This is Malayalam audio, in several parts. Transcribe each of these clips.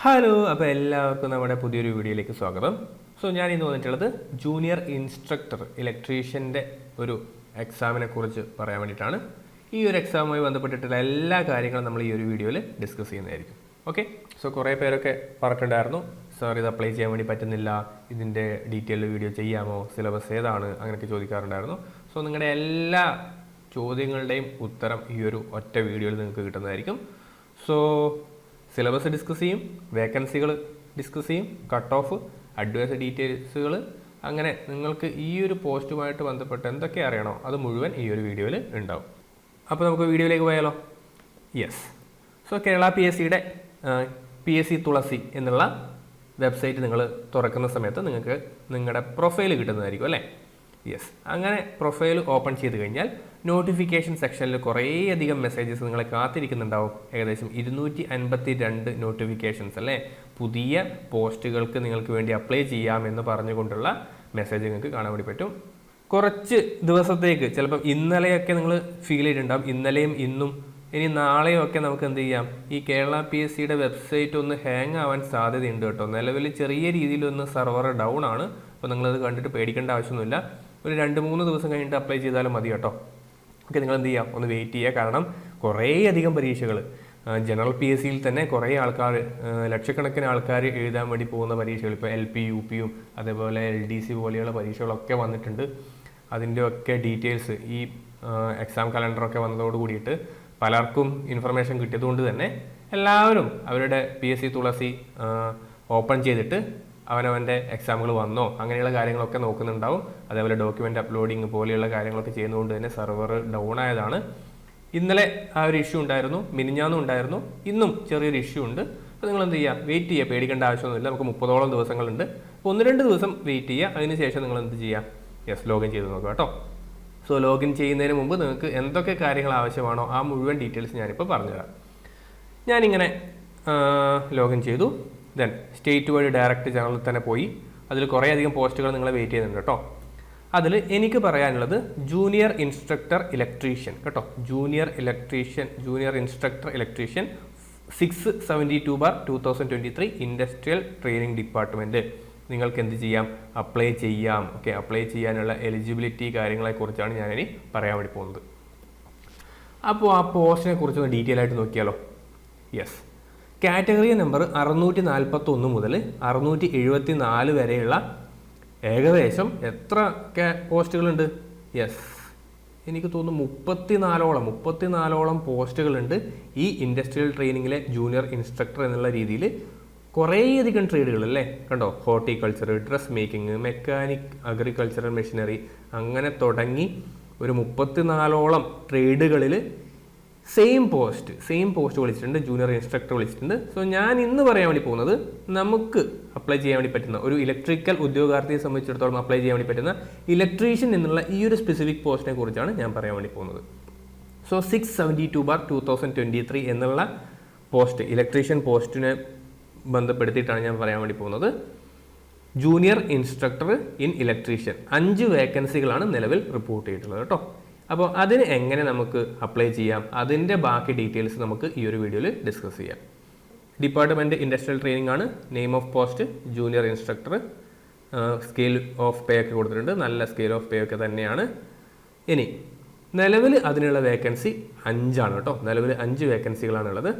ഹലോ, അപ്പോൾ എല്ലാവർക്കും നമ്മുടെ പുതിയൊരു വീഡിയോയിലേക്ക് സ്വാഗതം. ഞാൻ ഇന്ന് വന്നിട്ടുള്ളത് ജൂനിയർ ഇൻസ്ട്രക്ടർ ഇലക്ട്രീഷ്യൻ്റെ ഒരു എക്സാമിനെ കുറിച്ച് പറയാൻ വേണ്ടിയിട്ടാണ്. ഈ ഒരു എക്സാമുമായി ബന്ധപ്പെട്ടിട്ടുള്ള എല്ലാ കാര്യങ്ങളും നമ്മൾ ഈ ഒരു വീഡിയോയിൽ ഡിസ്കസ് ചെയ്യുന്നതായിരിക്കും. ഓക്കെ, കുറേ പേരൊക്കെ പറഞ്ഞിട്ടുണ്ടായിരുന്നു, സാർ ഇത് അപ്ലൈ ചെയ്യാൻ വേണ്ടി പറ്റുന്നില്ല, ഇതിൻ്റെ ഡീറ്റെയിൽഡ് വീഡിയോ ചെയ്യാമോ, സിലബസ് ഏതാണ്, അങ്ങനെയൊക്കെ ചോദിക്കാറുണ്ടായിരുന്നു. നിങ്ങളുടെ എല്ലാ ചോദ്യങ്ങളുടെയും ഉത്തരം ഈ ഒരു ഒറ്റ വീഡിയോയിൽ നിങ്ങൾക്ക് കിട്ടുന്നതായിരിക്കും. സിലബസ് ഡിസ്കസ് ചെയ്യും, വേക്കൻസികൾ ഡിസ്കസ് ചെയ്യും, കട്ട് ഓഫ്, അഡ്വൈസ് ഡീറ്റെയിൽസുകൾ, അങ്ങനെ നിങ്ങൾക്ക് ഈ ഒരു പോസ്റ്റുമായിട്ട് ബന്ധപ്പെട്ട് എന്തൊക്കെ അറിയണോ അത് മുഴുവൻ ഈ ഒരു വീഡിയോയിൽ ഉണ്ടാവും. അപ്പോൾ നമുക്ക് വീഡിയോയിലേക്ക് പോയാലോ. യെസ്, കേരള PSCയുടെ PSC തുളസി എന്നുള്ള വെബ്സൈറ്റ് നിങ്ങൾ തുറക്കുന്ന സമയത്ത് നിങ്ങൾക്ക് നിങ്ങളുടെ പ്രൊഫൈൽ കിട്ടുന്നതായിരിക്കും അല്ലേ. യെസ്, അങ്ങനെ പ്രൊഫൈൽ ഓപ്പൺ ചെയ്ത് കഴിഞ്ഞാൽ നോട്ടിഫിക്കേഷൻ സെക്ഷനിൽ കുറേയധികം മെസ്സേജസ് നിങ്ങളെ കാത്തിരിക്കുന്നുണ്ടാവും. ഏകദേശം 252 നോട്ടിഫിക്കേഷൻസ് അല്ലേ, പുതിയ പോസ്റ്റുകൾക്ക് നിങ്ങൾക്ക് വേണ്ടി അപ്ലൈ ചെയ്യാമെന്ന് പറഞ്ഞുകൊണ്ടുള്ള മെസ്സേജ് നിങ്ങൾക്ക് കാണാൻ വേണ്ടി പറ്റും. കുറച്ച് ദിവസത്തേക്ക് ചിലപ്പം ഇന്നലെയൊക്കെ നിങ്ങൾ ഫീൽ ചെയ്തിട്ടുണ്ടാകും, ഇന്നലെയും ഇന്നും ഇനി നാളെയും ഒക്കെ നമുക്ക് എന്ത് ചെയ്യാം, ഈ കേരള PSCയുടെ വെബ്സൈറ്റ് ഒന്ന് ഹാങ് ആവാൻ സാധ്യതയുണ്ട് കേട്ടോ. നിലവിൽ ചെറിയ രീതിയിലൊന്ന് സെർവർ ഡൗൺ ആണ്. അപ്പോൾ നിങ്ങളത് കണ്ടിട്ട് പേടിക്കേണ്ട ആവശ്യമൊന്നുമില്ല. ഒരു 2-3 ദിവസം കഴിഞ്ഞിട്ട് അപ്ലൈ ചെയ്താലും മതി കേട്ടോ. ഓക്കെ, നിങ്ങൾ എന്ത് ചെയ്യാം, ഒന്ന് വെയിറ്റ് ചെയ്യുക. കാരണം കുറേയധികം പരീക്ഷകൾ ജനറൽ PSCയിൽ തന്നെ കുറേ ആൾക്കാർ, ലക്ഷക്കണക്കിന് ആൾക്കാർ എഴുതാൻ വേണ്ടി പോകുന്ന പരീക്ഷകൾ, ഇപ്പോൾ LP UP അതേപോലെ LDC പോലെയുള്ള പരീക്ഷകളൊക്കെ വന്നിട്ടുണ്ട്. അതിൻ്റെ ഒക്കെ ഡീറ്റെയിൽസ് ഈ എക്സാം കലണ്ടറൊക്കെ വന്നതോട് കൂടിയിട്ട് പലർക്കും ഇൻഫർമേഷൻ കിട്ടിയതുകൊണ്ട് തന്നെ എല്ലാവരും അവരുടെ PSC തുളസി ഓപ്പൺ ചെയ്തിട്ട് അവനവൻ്റെ എക്സാമുകൾ വന്നോ അങ്ങനെയുള്ള കാര്യങ്ങളൊക്കെ നോക്കുന്നുണ്ടാവും. അതേപോലെ ഡോക്യുമെൻ്റ് അപ്ലോഡിങ് പോലെയുള്ള കാര്യങ്ങളൊക്കെ ചെയ്യുന്നതുകൊണ്ട് തന്നെ സെർവർ ഡൗൺ ആയതാണ്. ഇന്നലെ ആ ഒരു ഇഷ്യൂ ഉണ്ടായിരുന്നു, മിനിഞ്ഞാന്നും ഉണ്ടായിരുന്നു, ഇന്നും ചെറിയൊരു ഇഷ്യൂ ഉണ്ട്. അപ്പോൾ നിങ്ങൾ എന്ത് ചെയ്യുക, വെയിറ്റ് ചെയ്യുക, പേടിക്കേണ്ട ആവശ്യമൊന്നുമില്ല. നമുക്ക് 30ഓളം ദിവസങ്ങളുണ്ട്. അപ്പോൾ 1-2 ദിവസം വെയിറ്റ് ചെയ്യുക. അതിനുശേഷം നിങ്ങൾ എന്ത് ചെയ്യുക, യെസ്, ലോഗിൻ ചെയ്ത് നോക്കുക കേട്ടോ. ലോഗിൻ ചെയ്യുന്നതിന് മുമ്പ് നിങ്ങൾക്ക് എന്തൊക്കെ കാര്യങ്ങൾ ആവശ്യമാണോ ആ മുഴുവൻ ഡീറ്റെയിൽസ് ഞാനിപ്പോൾ പറഞ്ഞുതരാം. ഞാനിങ്ങനെ ലോഗിൻ ചെയ്തു. ദെൻ സ്റ്റേറ്റ് വഴി ഡയറക്റ്റ് ചാനലിൽ തന്നെ പോയി. അതിൽ കുറേയധികം പോസ്റ്റുകൾ നിങ്ങളെ വെയിറ്റ് ചെയ്യുന്നുണ്ട് കേട്ടോ. അതിൽ എനിക്ക് പറയാനുള്ളത് ജൂനിയർ ഇൻസ്ട്രക്ടർ ഇലക്ട്രീഷ്യൻ കേട്ടോ. Junior instructor electrician 672/2023 industrial training department. നിങ്ങൾക്ക് എന്ത് ചെയ്യാം, അപ്ലൈ ചെയ്യാം. ഓക്കെ, അപ്ലൈ ചെയ്യാനുള്ള എലിജിബിലിറ്റി കാര്യങ്ങളെക്കുറിച്ചാണ് ഞാനിനി പറയാൻ വേണ്ടി പോകുന്നത്. അപ്പോൾ ആ പോസ്റ്റിനെ കുറിച്ചൊന്ന് ഡീറ്റെയിൽ ആയിട്ട് നോക്കിയാലോ. യെസ്, കാറ്റഗറി നമ്പർ 641 മുതൽ 674 വരെയുള്ള ഏകദേശം എത്ര പോസ്റ്റുകളുണ്ട്? യെസ്, എനിക്ക് തോന്നുന്നു 34ഓളം പോസ്റ്റുകളുണ്ട് ഈ ഇൻഡസ്ട്രിയൽ ട്രെയിനിങ്ങിലെ ജൂനിയർ ഇൻസ്ട്രക്ടർ എന്നുള്ള രീതിയിൽ. കുറേയധികം ട്രേഡുകൾ അല്ലേ കണ്ടോ, horticulture, dress making, mechanic, agricultural machinery, അങ്ങനെ തുടങ്ങി ഒരു 34ഓളം ട്രേഡുകളിൽ സെയിം പോസ്റ്റ് വിളിച്ചിട്ടുണ്ട്, ജൂനിയർ ഇൻസ്ട്രക്ടർ വിളിച്ചിട്ടുണ്ട്. ഞാൻ ഇന്ന് പറയാൻ വേണ്ടി പോകുന്നത് നമുക്ക് അപ്ലൈ ചെയ്യാൻ വേണ്ടി പറ്റുന്ന ഒരു ഇലക്ട്രിക്കൽ ഉദ്യോഗാർത്ഥിയെ സംബന്ധിച്ചിടത്തോളം അപ്ലൈ ചെയ്യാൻ വേണ്ടി പറ്റുന്ന ഇലക്ട്രീഷ്യൻ എന്നുള്ള ഈ ഒരു സ്പെസിഫിക് പോസ്റ്റിനെ കുറിച്ചാണ് ഞാൻ പറയാൻ വേണ്ടി പോകുന്നത്. 672/2023 എന്നുള്ള പോസ്റ്റ്, ഇലക്ട്രീഷ്യൻ പോസ്റ്റിനെ ബന്ധപ്പെടുത്തിയിട്ടാണ് ഞാൻ പറയാൻ വേണ്ടി പോകുന്നത്. ജൂനിയർ ഇൻസ്ട്രക്ടർ ഇൻ ഇലക്ട്രീഷ്യൻ 5 വേക്കൻസികളാണ് നിലവിൽ റിപ്പോർട്ട് ചെയ്തിട്ടുള്ളത് കേട്ടോ. അപ്പോൾ അതിന് എങ്ങനെ നമുക്ക് അപ്ലൈ ചെയ്യാം, അതിൻ്റെ ബാക്കി ഡീറ്റെയിൽസ് നമുക്ക് ഈ ഒരു വീഡിയോയിൽ ഡിസ്കസ് ചെയ്യാം. ഡിപ്പാർട്ട്മെൻറ്റ് ഇൻഡസ്ട്രിയൽ ട്രെയിനിങ് ആണ്. Name of post junior instructor. Scale of pay ഒക്കെ കൊടുത്തിട്ടുണ്ട്, നല്ല സ്കെയിൽ ഓഫ് പേ ഒക്കെ തന്നെയാണ്. ഇനി നിലവിൽ അതിനുള്ള വേക്കൻസി 5 ആണ് കേട്ടോ. നിലവിൽ 5 വേക്കൻസികളാണുള്ളത്.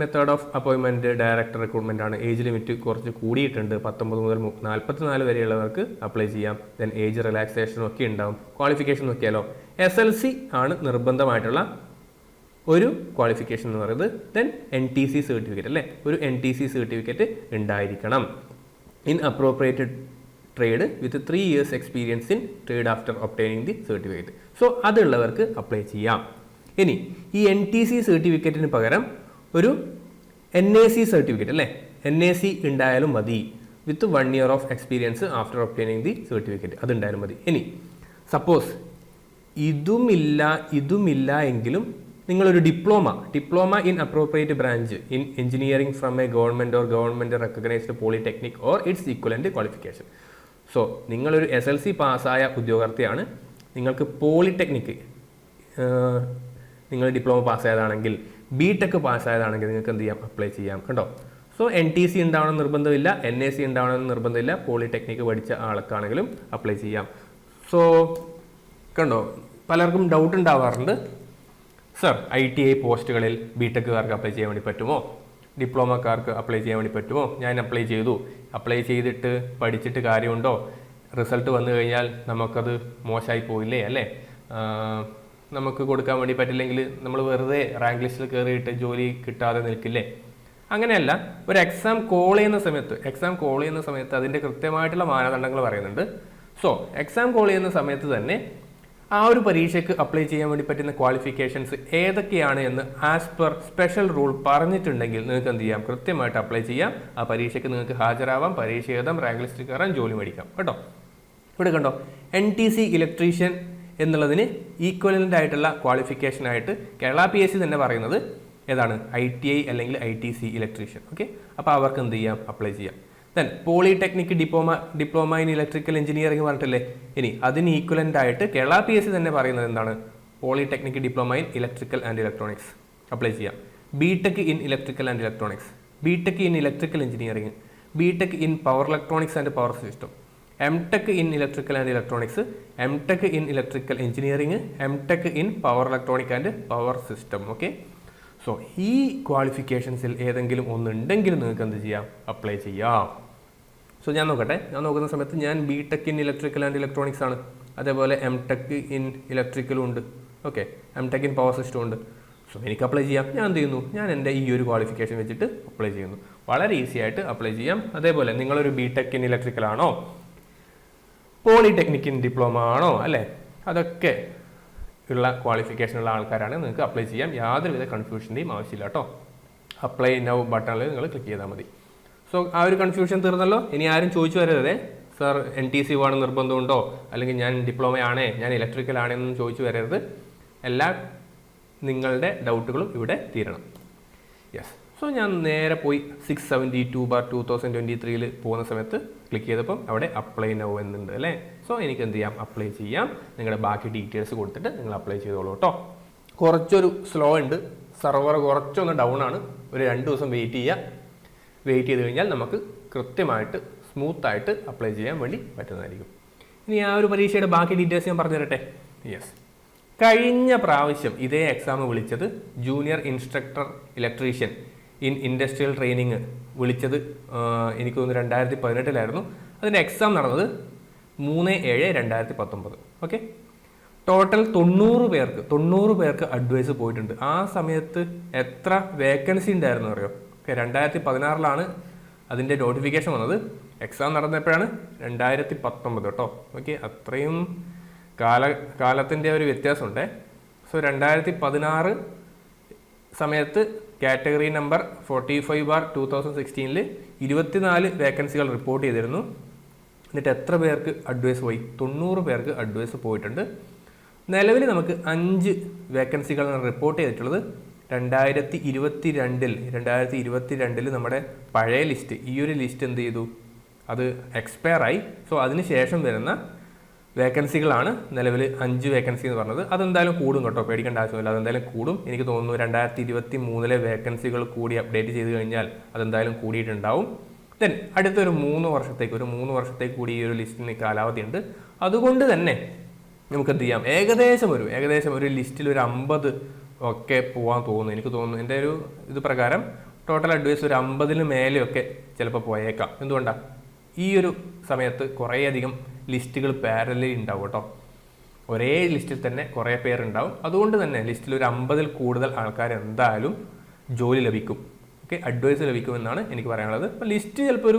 Method of appointment direct recruitment ആണ്. ഏജ് ലിമിറ്റ് കുറച്ച് കൂടിയിട്ടുണ്ട്, 19 മുതൽ 44 വരെയുള്ളവർക്ക് അപ്ലൈ ചെയ്യാം. ദെൻ ഏജ് റിലാക്സേഷനും ഒക്കെ ഉണ്ടാവും. ക്വാളിഫിക്കേഷൻ നോക്കിയാലോ, SLC ആണ് നിർബന്ധമായിട്ടുള്ള ഒരു ക്വാളിഫിക്കേഷൻ എന്ന് പറയുന്നത്. ദെൻ NTC സർട്ടിഫിക്കറ്റ് അല്ലേ, ഒരു NTC സർട്ടിഫിക്കറ്റ് ഉണ്ടായിരിക്കണം. In appropriated trade with 3 years experience in trade after obtaining the certificate. അതുള്ളവർക്ക് അപ്ലൈ ചെയ്യാം. ഇനി ഈ NTC സർട്ടിഫിക്കറ്റിന് പകരം ഒരു NAC സർട്ടിഫിക്കറ്റ് അല്ലേ, NAC ഉണ്ടായാലും മതി. With 1 year of experience after obtaining the certificate, അതുണ്ടായാലും മതി. ഇനി സപ്പോസ് ഇതുമില്ല എങ്കിലും നിങ്ങളൊരു diploma in appropriate branch in engineering from a government recognised polytechnic or its equivalent qualification. നിങ്ങളൊരു SLC പാസ്സായ ഉദ്യോഗാർത്ഥിയാണ്, നിങ്ങൾക്ക് പോളിടെക്നിക് നിങ്ങൾ ഡിപ്ലോമ പാസ്സായതാണെങ്കിൽ, BTech പാസ്സായതാണെങ്കിൽ നിങ്ങൾക്ക് എന്ത് ചെയ്യാം, അപ്ലൈ ചെയ്യാം കേട്ടോ. സോ NTC ഉണ്ടാവണമെന്ന് നിർബന്ധമില്ല, NAC ഉണ്ടാവണമെന്ന് നിർബന്ധമില്ല. പോളിടെക്നിക്ക് പഠിച്ച ആൾക്കാണെങ്കിലും അപ്ലൈ ചെയ്യാം. സോ കണ്ടോ, പലർക്കും ഡൗട്ട് ഉണ്ടാവാറുണ്ട്, സർ ITI പോസ്റ്റുകളിൽ ബിടെക്കുകാർക്ക് അപ്ലൈ ചെയ്യാൻ വേണ്ടി പറ്റുമോ, ഡിപ്ലോമക്കാർക്ക് അപ്ലൈ ചെയ്യാൻ വേണ്ടി പറ്റുമോ? ഞാൻ അപ്ലൈ ചെയ്തു, അപ്ലൈ ചെയ്തിട്ട് പഠിച്ചിട്ട് കാര്യമുണ്ടോ? റിസൾട്ട് വന്നു കഴിഞ്ഞാൽ നമുക്കത് മോശമായി പോയില്ലേ അല്ലേ? നമുക്ക് കൊടുക്കാൻ വേണ്ടി പറ്റില്ലെങ്കിൽ നമ്മൾ വെറുതെ റാങ്ക് ലിസ്റ്റിൽ കയറിയിട്ട് ജോലി കിട്ടാതെ നിൽക്കില്ലേ? അങ്ങനെയല്ല, ഒരു എക്സാം കോൾ ചെയ്യുന്ന സമയത്ത് അതിൻ്റെ കൃത്യമായിട്ടുള്ള മാനദണ്ഡങ്ങൾ പറയുന്നുണ്ട്. സോ എക്സാം കോൾ ചെയ്യുന്ന സമയത്ത് തന്നെ ആ ഒരു പരീക്ഷയ്ക്ക് അപ്ലൈ ചെയ്യാൻ വേണ്ടി പറ്റുന്ന ക്വാളിഫിക്കേഷൻസ് ഏതൊക്കെയാണ് എന്ന് ആസ് പെർ സ്പെഷ്യൽ റൂൾ പറഞ്ഞിട്ടുണ്ടെങ്കിൽ നിങ്ങൾക്ക് എന്ത് ചെയ്യാം, കൃത്യമായിട്ട് അപ്ലൈ ചെയ്യാം. ആ പരീക്ഷയ്ക്ക് നിങ്ങൾക്ക് ഹാജരാവാം, പരീക്ഷ എഴുതാം, റാങ്ക് ലിസ്റ്റിൽ കയറാൻ, ജോലി മേടിക്കാം കേട്ടോ. ഇവിടെ കണ്ടോ, NTC ഇലക്ട്രീഷ്യൻ എന്നുള്ളതിന് ഈക്വലൻ്റ് ആയിട്ടുള്ള ക്വാളിഫിക്കേഷനായിട്ട് കേരള PSC തന്നെ പറയുന്നത് ഏതാണ്? ITI അല്ലെങ്കിൽ ITC ഇലക്ട്രീഷ്യൻ. ഓക്കെ, അപ്പോൾ അവർക്ക് എന്ത് ചെയ്യാം, അപ്ലൈ ചെയ്യാം. Then polytechnic diploma in electrical engineering പറഞ്ഞിട്ടില്ലേ, ഇനി അതിന് ഈക്വലൻ്റ് ആയിട്ട് കേരള PSC തന്നെ പറയുന്നത് എന്താണ്? Polytechnic diploma in electrical and electronics apply ചെയ്യാം. BTech in electrical and electronics, BTech in electrical engineering, BTech in power electronics and power system, MTech in electrical and electronics, MTech in electrical engineering, MTech in power electronic and power system. Okay, so ഈ ക്വാളിഫിക്കേഷൻസിൽ ഏതെങ്കിലും ഒന്നുണ്ടെങ്കിൽ നിങ്ങൾക്ക് എന്ത് ചെയ്യാം, അപ്ലൈ ചെയ്യാം. സോ ഞാൻ നോക്കുന്ന സമയത്ത് ഞാൻ BTech in electrical and electronics ആണ്, അതേപോലെ MTech ഇൻ ഇലക്ട്രിക്കലും ഉണ്ട്, okay, MTech in power system ഉണ്ട്. സോ എനിക്ക് അപ്ലൈ ചെയ്യാം. ഞാൻ എന്ത് ചെയ്യുന്നു, ഞാൻ എൻ്റെ ഈ ഒരു ക്വാളിഫിക്കേഷൻ വെച്ചിട്ട് അപ്ലൈ ചെയ്യുന്നു. വളരെ ഈസി ആയിട്ട് അപ്ലൈ ചെയ്യാം. അതേപോലെ നിങ്ങളൊരു BTech ഇൻ ഇലക്ട്രിക്കൽ ആണോ, പോളിടെക്നിക് ഇൻ ഡിപ്ലോമ ആണോ, അല്ലേ, അതൊക്കെ ഉള്ള ക്വാളിഫിക്കേഷൻ ഉള്ള ആൾക്കാരാണ്, നിങ്ങൾക്ക് അപ്ലൈ ചെയ്യാം. യാതൊരുവിധ കൺഫ്യൂഷൻ്റെയും ആവശ്യമില്ല കേട്ടോ. അപ്ലൈ നൗ ബട്ടണിൽ നിങ്ങൾ ക്ലിക്ക് ചെയ്താൽ മതി. സോ ആ ഒരു കൺഫ്യൂഷൻ തീർന്നല്ലോ. ഇനി ആരും ചോദിച്ചു വരരുതേ, സർ NTC വേണം നിർബന്ധമുണ്ടോ, അല്ലെങ്കിൽ ഞാൻ ഡിപ്ലോമയാണേ, ഞാൻ ഇലക്ട്രിക്കൽ ആണെന്നൊന്നും ചോദിച്ചു വരരുത്. എല്ലാ നിങ്ങളുടെ ഡൗട്ടുകളും ഇവിടെ തീരണം. യെസ്, സോ ഞാൻ നേരെ പോയി 672/2023 പോകുന്ന സമയത്ത് ക്ലിക്ക് ചെയ്തപ്പം അവിടെ അപ്ലൈ നൗ എന്നുണ്ട് അല്ലേ. സോ എനിക്ക് എന്ത് ചെയ്യാം, അപ്ലൈ ചെയ്യാം. നിങ്ങളുടെ ബാക്കി ഡീറ്റെയിൽസ് കൊടുത്തിട്ട് നിങ്ങൾ അപ്ലൈ ചെയ്തോളൂ കേട്ടോ. കുറച്ചൊരു സ്ലോ ഉണ്ട്, സെർവർ കുറച്ചൊന്ന് ഡൗൺ ആണ്. ഒരു 2 ദിവസം വെയിറ്റ് ചെയ്ത് കഴിഞ്ഞാൽ നമുക്ക് കൃത്യമായിട്ട് സ്മൂത്തായിട്ട് അപ്ലൈ ചെയ്യാൻ വേണ്ടി പറ്റുന്നതായിരിക്കും. ഇനി ആ ഒരു പരീക്ഷയുടെ ബാക്കി ഡീറ്റെയിൽസ് ഞാൻ പറഞ്ഞു തരട്ടെ. യെസ്, കഴിഞ്ഞ പ്രാവശ്യം ഇതേ എക്സാം വിളിച്ചത് junior instructor electrician in industrial training വിളിച്ചത് എനിക്ക് തോന്നുന്നു 2018 അതിൻ്റെ എക്സാം നടന്നത് 3/7/2019. ഓക്കെ, ടോട്ടൽ 90 പേർക്ക് അഡ്വൈസ് പോയിട്ടുണ്ട്. ആ സമയത്ത് എത്ര വേക്കൻസി ഉണ്ടായിരുന്നു അറിയോ? ഓക്കെ, 2016 അതിൻ്റെ നോട്ടിഫിക്കേഷൻ വന്നത്. എക്സാം നടന്നപ്പോഴാണ് 2019 കേട്ടോ. ഓക്കെ, അത്രയും കാലത്തിൻ്റെ ഒരു വ്യത്യാസമുണ്ട്. സോ 2016 സമയത്ത് കാറ്റഗറി നമ്പർ 45/2016 24 വേക്കൻസികൾ റിപ്പോർട്ട് ചെയ്തിരുന്നു. എന്നിട്ട് എത്ര പേർക്ക് അഡ്വൈസ് പോയി? 90 പേർക്ക് അഡ്വൈസ് പോയിട്ടുണ്ട്. നിലവിൽ നമുക്ക് 5 വേക്കൻസികളാണ് റിപ്പോർട്ട് ചെയ്തിട്ടുള്ളത്. 2022 നമ്മുടെ പഴയ ലിസ്റ്റ്, ഈ ഒരു ലിസ്റ്റ് എന്ത് ചെയ്തു, അത് എക്സ്പയർ ആയി. സോ അതിന് ശേഷം വരുന്ന വേക്കൻസികളാണ് നിലവിൽ 5 വേക്കൻസി എന്ന് പറഞ്ഞത്. അതെന്തായാലും കൂടും കേട്ടോ, പേടിക്കേണ്ട ആവശ്യമില്ല, അതെന്തായാലും കൂടും. എനിക്ക് തോന്നുന്നു 2023 വേക്കൻസികൾ കൂടി അപ്ഡേറ്റ് ചെയ്ത് കഴിഞ്ഞാൽ അതെന്തായാലും കൂടിയിട്ടുണ്ടാവും. ദെൻ അടുത്തൊരു 3 വർഷത്തേക്ക് കൂടി ഈ ഒരു ലിസ്റ്റിന് കാലാവധി ഉണ്ട്. അതുകൊണ്ട് തന്നെ നമുക്ക് എന്ത് ചെയ്യാം, ഏകദേശം ഒരു ലിസ്റ്റിൽ ഒരു 50 ഒക്കെ പോകാൻ തോന്നുന്നു. എനിക്ക് തോന്നുന്നു എൻ്റെ ഒരു ഇത് പ്രകാരം ടോട്ടൽ അഡ്വൈസ് ഒരു 50-ന് മേലെയൊക്കെ ചിലപ്പോൾ പോയേക്കാം. എന്തുകൊണ്ടാണ്? ഈ ഒരു സമയത്ത് കുറേയധികം ലിസ്റ്റുകൾ പാരലൽ ഉണ്ടാവും കേട്ടോ. ഒരേ ലിസ്റ്റിൽ തന്നെ കുറേ പേരുണ്ടാവും. അതുകൊണ്ട് തന്നെ ലിസ്റ്റിൽ ഒരു 50-ൽ കൂടുതൽ ആൾക്കാർ എന്തായാലും ജോലി ലഭിക്കും. ഓക്കെ, അഡ്വൈസ് ലഭിക്കുമെന്നാണ് എനിക്ക് പറയാനുള്ളത്. അപ്പോൾ ലിസ്റ്റ് ചിലപ്പോൾ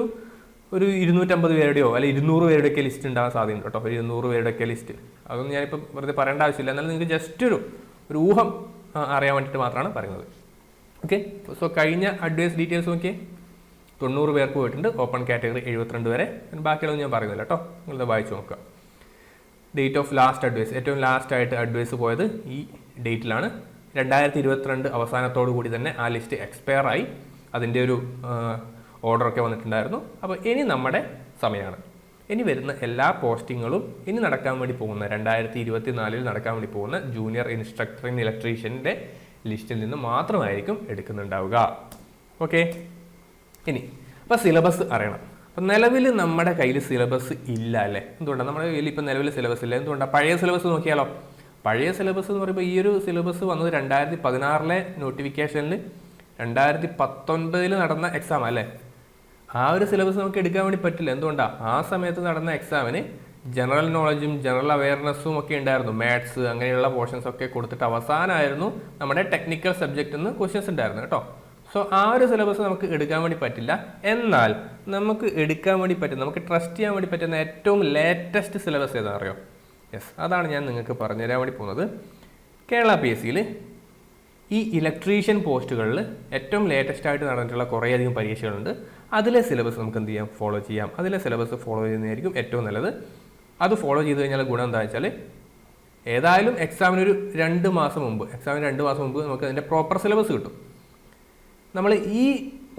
ഒരു 250 പേരുടെയോ അല്ലെങ്കിൽ 200 പേരുടെയൊക്കെ ലിസ്റ്റ് ഉണ്ടാകാൻ സാധ്യതയുണ്ട് കേട്ടോ. ഒരു 200 പേരുടെയൊക്കെ ലിസ്റ്റ്, അതൊന്നും ഞാനിപ്പോൾ വെറുതെ പറയേണ്ട ആവശ്യമില്ല. എന്നാലും നിങ്ങൾക്ക് ജസ്റ്റ് ഒരു ഊഹം അറിയാൻ വേണ്ടിയിട്ട് മാത്രമാണ് പറയുന്നത്. ഓക്കെ, സോ കഴിഞ്ഞ അഡ്വൈസ് ഡീറ്റെയിൽസ് നോക്കിയേ. 90 പേർക്ക് പോയിട്ടുണ്ട്. ഓപ്പൺ കാറ്റഗറി 72 വരെ. ബാക്കിയുള്ളത് ഞാൻ പറയുന്നില്ല കേട്ടോ, നിങ്ങളത് വായിച്ചു നോക്കുക. ഡേറ്റ് ഓഫ് ലാസ്റ്റ് അഡ്വൈസ്, ഏറ്റവും ലാസ്റ്റ് ആയിട്ട് അഡ്വൈസ് പോയത് ഈ ഡേറ്റിലാണ്. 2022 അവസാനത്തോടു കൂടി തന്നെ ആ ലിസ്റ്റ് എക്സ്പയർ ആയി. അതിൻ്റെ ഒരു ഓർഡറൊക്കെ വന്നിട്ടുണ്ടായിരുന്നു. അപ്പോൾ ഇനി നമ്മുടെ സമയമാണ്. ഇനി വരുന്ന എല്ലാ പോസ്റ്റിങ്ങുകളും ഇനി നടക്കാൻ വേണ്ടി പോകുന്ന 2024 നടക്കാൻ വേണ്ടി പോകുന്ന ജൂനിയർ ഇൻസ്ട്രക്ടർ ഇൻ ഇലക്ട്രീഷ്യൻ്റെ ലിസ്റ്റിൽ നിന്ന് മാത്രമായിരിക്കും എടുക്കുന്നുണ്ടാവുക. ഓക്കെ, ഇനി അപ്പോൾ സിലബസ് അറിയണം. അപ്പം നിലവിൽ നമ്മുടെ കയ്യിൽ സിലബസ് ഇല്ല അല്ലേ? എന്തുകൊണ്ടാണ് നമ്മുടെ കയ്യിൽ ഇപ്പം നിലവിൽ സിലബസ് ഇല്ല? എന്തുകൊണ്ടാണ്? പഴയ സിലബസ് നോക്കിയാലോ. പഴയ സിലബസ് എന്ന് പറയുമ്പോൾ ഈ ഒരു സിലബസ് വന്നത് 2016 നോട്ടിഫിക്കേഷനിൽ 2019 നടന്ന എക്സാം അല്ലേ? ആ ഒരു സിലബസ് നമുക്ക് എടുക്കാൻ വേണ്ടി പറ്റില്ല. എന്തുകൊണ്ടാണ്? ആ സമയത്ത് നടന്ന എക്സാമിന് ജനറൽ നോളജും ജനറൽ അവയർനെസ്സും ഒക്കെ ഉണ്ടായിരുന്നു. മാത്സ് അങ്ങനെയുള്ള പോർഷൻസ് ഒക്കെ കൊടുത്തിട്ട് അവസാനമായിരുന്നു നമ്മുടെ ടെക്നിക്കൽ സബ്ജക്റ്റിൽ നിന്ന് ക്വസ്റ്റ്യൻസ് ഉണ്ടായിരുന്നു കേട്ടോ. സോ ആ ഒരു സിലബസ് നമുക്ക് എടുക്കാൻ വേണ്ടി പറ്റില്ല. എന്നാൽ നമുക്ക് എടുക്കാൻ വേണ്ടി പറ്റുന്ന, നമുക്ക് ട്രസ്റ്റ് ചെയ്യാൻ വേണ്ടി പറ്റുന്ന ഏറ്റവും ലേറ്റസ്റ്റ് സിലബസ് ഏതാ അറിയോ? യെസ്, അതാണ് ഞാൻ നിങ്ങൾക്ക് പറഞ്ഞുതരാൻ വേണ്ടി പോകുന്നത്. കേരള PSCയിൽ ഈ ഇലക്ട്രീഷ്യൻ പോസ്റ്റുകളിൽ ഏറ്റവും ലേറ്റസ്റ്റ് ആയിട്ട് നടന്നിട്ടുള്ള കുറേയധികം പരീക്ഷകളുണ്ട്. അതിലെ സിലബസ് നമുക്ക് എന്ത് ചെയ്യാം? ഫോളോ ചെയ്യാം. അതിലെ സിലബസ് ഫോളോ ചെയ്യുന്നതായിരിക്കും ഏറ്റവും നല്ലത്. അത് ഫോളോ ചെയ്ത് കഴിഞ്ഞാൽ ഗുണം എന്താ വെച്ചാൽ, ഏതായാലും എക്സാമിന് 2 മാസം മുമ്പ് നമുക്ക് അതിൻ്റെ പ്രോപ്പർ സിലബസ് കിട്ടും. നമ്മൾ ഈ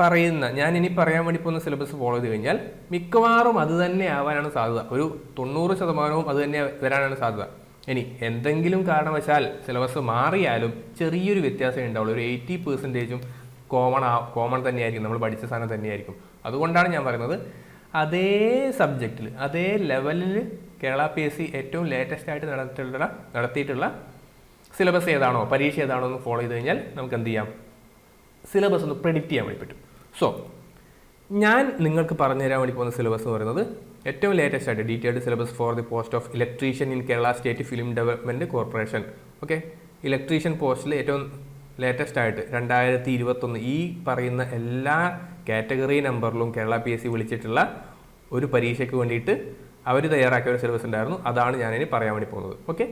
പറയുന്ന, ഞാൻ ഇനി പറയാൻ വേണ്ടി പോകുന്ന സിലബസ് ഫോളോ ചെയ്ത് കഴിഞ്ഞാൽ മിക്കവാറും അത് തന്നെ ആവാനാണ് സാധ്യത. ഒരു 90% അത് തന്നെ വരാനാണ് സാധ്യത. ഇനി എന്തെങ്കിലും കാരണവശാൽ സിലബസ് മാറിയാലും ചെറിയൊരു വ്യത്യാസമേ ഉണ്ടാവുള്ളൂ. ഒരു 80% കോമൺ തന്നെയായിരിക്കും, നമ്മൾ പഠിച്ച സാധനം തന്നെയായിരിക്കും. അതുകൊണ്ടാണ് ഞാൻ പറയുന്നത്, അതേ സബ്ജക്റ്റിൽ അതേ ലെവലിൽ കേരള PSC ഏറ്റവും ലേറ്റസ്റ്റ് ആയിട്ട് നടത്തിയിട്ടുള്ള സിലബസ് ഏതാണോ, പരീക്ഷ ഏതാണോ എന്ന് ഫോളോ ചെയ്ത് കഴിഞ്ഞാൽ നമുക്ക് എന്ത് ചെയ്യാം? സിലബസ് ഒന്ന് പ്രെഡിക്റ്റ് ചെയ്യാൻ വേണ്ടി പറ്റും. സോ ഞാൻ നിങ്ങൾക്ക് പറഞ്ഞു തരാൻ വേണ്ടി പോകുന്ന സിലബസ് എന്ന് പറയുന്നത് ഏറ്റവും ലേറ്റസ്റ്റ് ആയിട്ട് detailed syllabus for the post of electrician in Kerala state film development corporation. Okay, electrician പോസ്റ്റിൽ ഏറ്റവും ലേറ്റസ്റ്റ് ആയിട്ട് 2021 ഈ പറയുന്ന എല്ലാ കാറ്റഗറി നമ്പറിലും കേരള PSC വിളിച്ചിട്ടുള്ള ഒരു പരീക്ഷയ്ക്ക് വേണ്ടിയിട്ട് അവർ തയ്യാറാക്കിയ ഒരു സിലബസ് ഉണ്ടായിരുന്നു. അതാണ് ഞാനിനി പറയാൻ വേണ്ടി പോകുന്നത്. ഓക്കെ,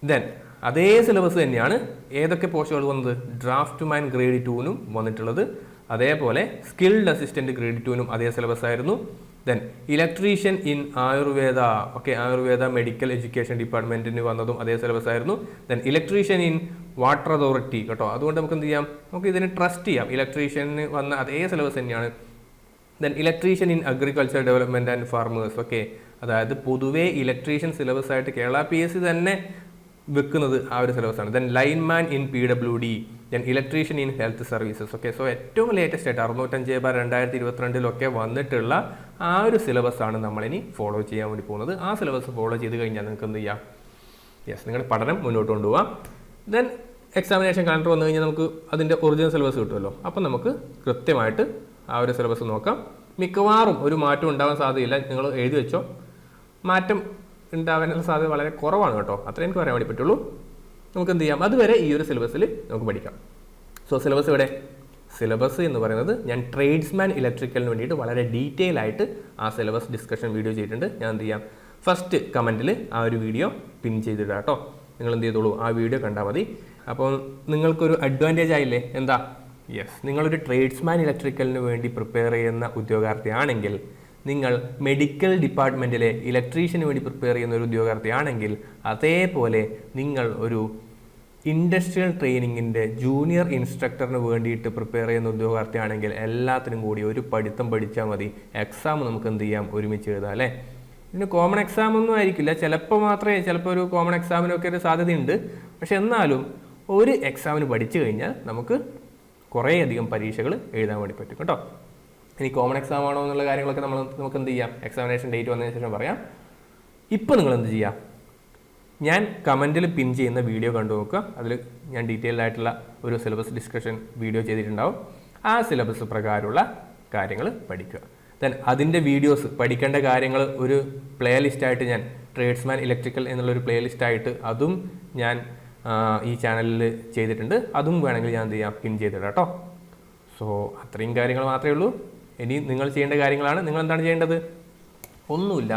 ദെൻ അതേ സിലബസ് തന്നെയാണ് ഏതൊക്കെ പോസ്റ്റുകൾ വന്നത്? ഡ്രാഫ്റ്റ് മാൻ ഗ്രേഡ് 2നും വന്നിട്ടുള്ളത്. അതേപോലെ സ്കിൽഡ് അസിസ്റ്റന്റ് ഗ്രേഡ് 2നും അതേ സിലബസ് ആയിരുന്നു. Then electrician in Ayurveda, okay, Ayurveda medical education ഡിപ്പാർട്ട്മെന്റിന് വന്നതും അതേ സിലബസ് ആയിരുന്നു. Then electrician in water authority കേട്ടോ. അതുകൊണ്ട് നമുക്ക് എന്ത് ചെയ്യാം? നമുക്ക് ഇതിനെ ട്രസ്റ്റ് ചെയ്യാം. ഇലക്ട്രീഷ്യന് വന്ന അതേ സിലബസ് തന്നെയാണ്. Then electrician in agriculture development and farmers. Okay, അതായത് പൊതുവേ ഇലക്ട്രീഷ്യൻ സിലബസ് ആയിട്ട് കേരള PSC തന്നെ വെക്കുന്നത് ആ ഒരു സിലബസാണ്. Then lineman in PWD, then electrician in health services. Okay, so ഏറ്റവും ലേറ്റസ്റ്റ് ആയിട്ട് 605/2022 വന്നിട്ടുള്ള ആ ഒരു സിലബസാണ് നമ്മളിനി ഫോളോ ചെയ്യാൻ വേണ്ടി പോകുന്നത്. ആ സിലബസ് ഫോളോ ചെയ്ത് കഴിഞ്ഞാൽ നിങ്ങൾക്ക് എന്ത് ചെയ്യാം? യെസ്, നിങ്ങളുടെ പഠനം മുന്നോട്ട് കൊണ്ടുപോകാം. ദെൻ എക്സാമിനേഷൻ കലണ്ടർ വന്നു കഴിഞ്ഞാൽ നമുക്ക് അതിൻ്റെ ഒറിജിനൽ സിലബസ് കിട്ടുമല്ലോ. അപ്പം നമുക്ക് കൃത്യമായിട്ട് ആ ഒരു സിലബസ് നോക്കാം. മിക്കവാറും ഒരു മാറ്റം ഉണ്ടാവാൻ സാധ്യതയില്ല. നിങ്ങൾ എഴുതി വെച്ചോ, മാറ്റം ഉണ്ടാവാനുള്ള സാധ്യത വളരെ കുറവാണ് കേട്ടോ. അത്രയും എനിക്ക് പറയാൻ വേണ്ടി പറ്റുള്ളൂ. നമുക്ക് എന്ത് ചെയ്യാം? അതുവരെ ഈ ഒരു സിലബസിൽ നമുക്ക് പഠിക്കാം. സോ സിലബസ് ഇവിടെ, സിലബസ് എന്ന് പറയുന്നത് ഞാൻ ട്രേഡ്സ്മാൻ ഇലക്ട്രിക്കലിന് വേണ്ടിയിട്ട് വളരെ ഡീറ്റെയിൽ ആയിട്ട് ആ സിലബസ് ഡിസ്കഷൻ വീഡിയോ ചെയ്തിട്ടുണ്ട്. ഞാൻ എന്ത് ചെയ്യാം? ഫസ്റ്റ് കമൻറ്റിൽ ആ ഒരു വീഡിയോ പിൻ ചെയ്തിടാം കേട്ടോ. നിങ്ങൾ എന്ത് ചെയ്തോളൂ, ആ വീഡിയോ കണ്ടാൽ മതി. അപ്പോൾ നിങ്ങൾക്കൊരു അഡ്വാൻറ്റേജ് ആയില്ലേ? എന്താ? യെസ്, നിങ്ങളൊരു ട്രേഡ്സ്മാൻ ഇലക്ട്രിക്കലിന് വേണ്ടി പ്രിപ്പയർ ചെയ്യുന്ന ഉദ്യോഗാർത്ഥിയാണെങ്കിൽ, നിങ്ങൾ മെഡിക്കൽ ഡിപ്പാർട്ട്മെൻറ്റിലെ ഇലക്ട്രീഷ്യന് വേണ്ടി പ്രിപ്പയർ ചെയ്യുന്ന ഒരു ഉദ്യോഗാർത്ഥിയാണെങ്കിൽ, അതേപോലെ നിങ്ങൾ ഒരു ഇൻഡസ്ട്രിയൽ ട്രെയിനിങ്ങിൻ്റെ ജൂനിയർ ഇൻസ്ട്രക്ടറിന് വേണ്ടിയിട്ട് പ്രിപ്പയർ ചെയ്യുന്ന ഉദ്യോഗാർത്ഥിയാണെങ്കിൽ എല്ലാത്തിനും കൂടി ഒരു പഠിത്തം പഠിച്ചാൽ മതി. എക്സാം നമുക്ക് എന്ത് ചെയ്യാം? ഒരുമിച്ച് എഴുതാം അല്ലേ? ഇതിന് കോമൺ എക്സാം ഒന്നും ആയിരിക്കില്ല, ചിലപ്പോൾ ഒരു കോമൺ എക്സാമിനൊക്കെ ഒരു സാധ്യതയുണ്ട്. പക്ഷെ എന്നാലും ഒരു എക്സാമിന് പഠിച്ചു കഴിഞ്ഞാൽ നമുക്ക് കുറേയധികം പരീക്ഷകൾ എഴുതാൻ വേണ്ടി പറ്റും കേട്ടോ. ഇനി കോമൺ എക്സാം ആണോ എന്നുള്ള കാര്യങ്ങളൊക്കെ നമുക്ക് എന്ത് ചെയ്യാം? എക്സാമിനേഷൻ ഡേറ്റ് വന്നതിന് ശേഷം പറയാം. ഇപ്പോൾ നിങ്ങൾ എന്ത് ചെയ്യാം? ഞാൻ കമൻറ്റിൽ പിൻ ചെയ്യുന്ന വീഡിയോ കണ്ടു നോക്കുക. അതിൽ ഞാൻ ഡീറ്റെയിൽഡ് ആയിട്ടുള്ള ഒരു സിലബസ് ഡിസ്കഷൻ വീഡിയോ ചെയ്തിട്ടുണ്ടാവും. ആ സിലബസ് പ്രകാരമുള്ള കാര്യങ്ങൾ പഠിക്കുക. ദെൻ അതിൻ്റെ വീഡിയോസ്, പഠിക്കേണ്ട കാര്യങ്ങൾ ഒരു പ്ലേ ലിസ്റ്റായിട്ട് ഞാൻ ട്രേഡ്സ്മാൻ ഇലക്ട്രിക്കൽ എന്നുള്ളൊരു പ്ലേ ലിസ്റ്റായിട്ട് അതും ഞാൻ ഈ ചാനലിൽ ചെയ്തിട്ടുണ്ട്. അതും വേണമെങ്കിൽ ഞാൻ എന്ത് ചെയ്യാം? പിൻ ചെയ്തിടാം കേട്ടോ. സോ അത്രയും കാര്യങ്ങൾ മാത്രമേ ഉള്ളൂ. ഇനി നിങ്ങൾ ചെയ്യേണ്ട കാര്യങ്ങളാണ്. നിങ്ങൾ എന്താണ് ചെയ്യേണ്ടത്? ഒന്നുമില്ല,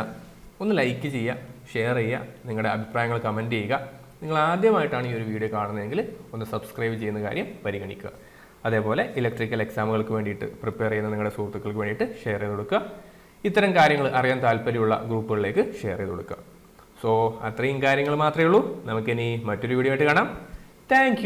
ഒന്ന് ലൈക്ക് ചെയ്യുക, ഷെയർ ചെയ്യുക, നിങ്ങളുടെ അഭിപ്രായങ്ങൾ കമൻറ്റ് ചെയ്യുക. നിങ്ങൾ ആദ്യമായിട്ടാണ് ഈ ഒരു വീഡിയോ കാണുന്നതെങ്കിൽ ഒന്ന് സബ്സ്ക്രൈബ് ചെയ്യുന്ന കാര്യം പരിഗണിക്കുക. അതേപോലെ ഇലക്ട്രിക്കൽ എക്സാമുകൾക്ക് വേണ്ടിയിട്ട് പ്രിപ്പയർ ചെയ്യുന്ന നിങ്ങളുടെ സുഹൃത്തുക്കൾക്ക് വേണ്ടിയിട്ട് ഷെയർ ചെയ്ത് കൊടുക്കുക. ഇത്തരം കാര്യങ്ങൾ അറിയാൻ താല്പര്യമുള്ള ഗ്രൂപ്പുകളിലേക്ക് ഷെയർ ചെയ്ത് കൊടുക്കുക. സോ അത്രയും കാര്യങ്ങൾ മാത്രമേ ഉള്ളൂ. നമുക്കിനി മറ്റൊരു വീഡിയോ ആയിട്ട് കാണാം. താങ്ക്